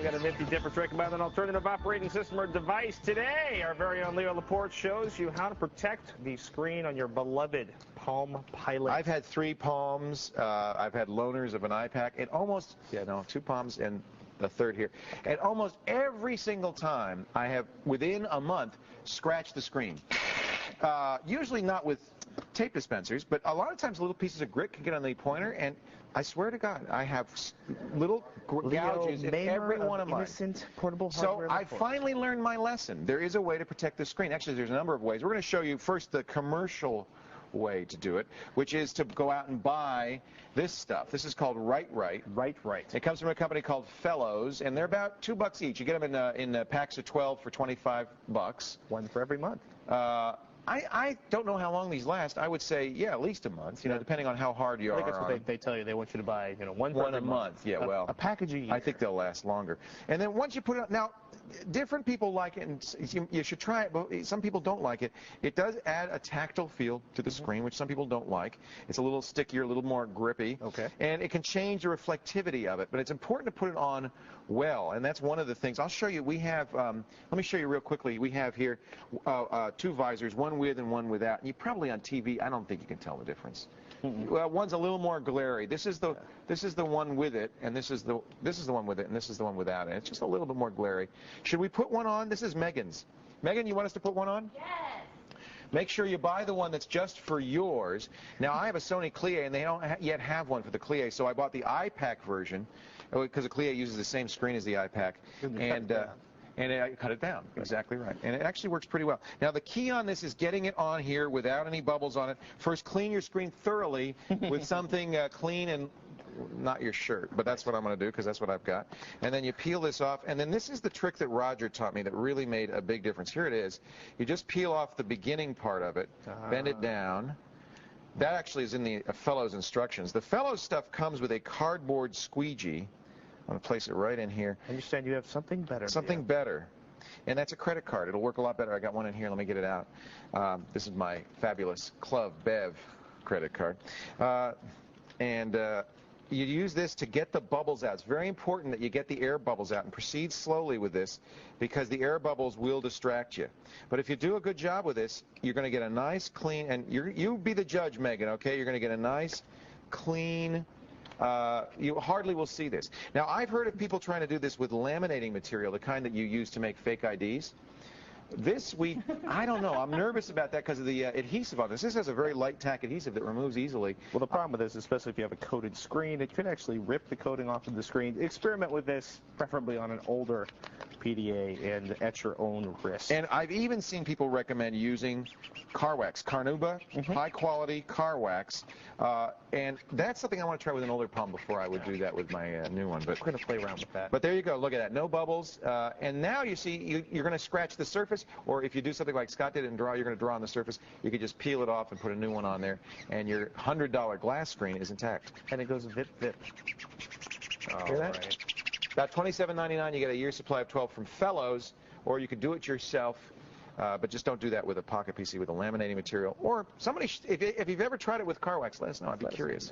We've got a nifty tip or trick about an alternative operating system or device. Today, our very own Leo Laporte shows you how to protect the screen on your beloved Palm Pilot. I've had 3 Palms. I've had loaners of an iPad. It almost, 2 Palms and the third here. And almost every single time, I have, within a month, scratched the screen. Usually not with tape dispensers, but a lot of times little pieces of grit can get on the pointer, and I swear to God, I have little gouges in every one of mine. So I finally learned my lesson. There is a way to protect the screen. Actually, there's a number of ways. We're going to show you first the commercial way to do it, which is to go out and buy this stuff. This is called Right. It comes from a company called Fellows, and they're about $2 each. You get them in packs of 12 for $25. One for every month. I don't know how long these last. I would say, at least a month, depending on how hard you are. I think that's what they tell you. They want you to buy, one a month. Yeah, well, a package a year. I think they'll last longer. And then once you put it on, now, different people like it, and you should try it, but some people don't like it. It does add a tactile feel to the screen, which some people don't like. It's a little stickier, a little more grippy. Okay. And it can change the reflectivity of it, but it's important to put it on well, and that's one of the things. I'll show you. We have, let me show you real quickly. We have here 2 visors, one with and one without. And you probably on TV, I don't think you can tell the difference. Well, one's a little more glary. This is the one with it, and this is the one with it, and this is the one without it. It's just a little bit more glary. Should we put one on? This is Megan's. Megan, you want us to put one on? Yes. Make sure you buy the one that's just for yours. Now, I have a Sony Clie, and they don't yet have one for the Clie, so I bought the iPack version, because the Clie uses the same screen as the iPack, and I cut it down. Exactly right. And it actually works pretty well. Now, the key on this is getting it on here without any bubbles on it. First, clean your screen thoroughly with something clean and not your shirt, but that's what I'm going to do because that's what I've got. And then you peel this off, and then this is the trick that Roger taught me that really made a big difference. Here it is. You just peel off the beginning part of it, bend it down. That actually is in the Fellows instructions. The Fellows stuff comes with a cardboard squeegee. I'm going to place it right in here. I understand you have something better. Something better. And that's a credit card. It'll work a lot better. I got one in here. Let me get it out. This is my fabulous Club Bev credit card. You use this to get the bubbles out. It's very important that you get the air bubbles out and proceed slowly with this because the air bubbles will distract you. But if you do a good job with this, you're going to get a nice, clean, and you be the judge, Megan, okay? You're going to get a nice, clean, you hardly will see this. Now, I've heard of people trying to do this with laminating material, the kind that you use to make fake IDs. This I don't know. I'm nervous about that because of the adhesive on this. This has a very light tack adhesive that removes easily. Well, the problem with this, especially if you have a coated screen, it could actually rip the coating off of the screen. Experiment with this, preferably on an older PDA, and at your own risk. And I've even seen people recommend using car wax, Carnauba, high-quality car wax. And that's something I want to try with an older Palm before I would do that with my new one. But we're going to play around with that. But there you go. Look at that. No bubbles. And now you see you're going to scratch the surface, or if you do something like Scott did and draw, you're going to draw on the surface. You could just peel it off and put a new one on there, and your $100 glass screen is intact. And it goes vip. Hear that? Right. About $27.99, you get a year's supply of 12 from Fellows, or you could do it yourself, but just don't do that with a pocket PC with a laminating material. Or somebody, if you've ever tried it with car wax, let us know. I'd be curious.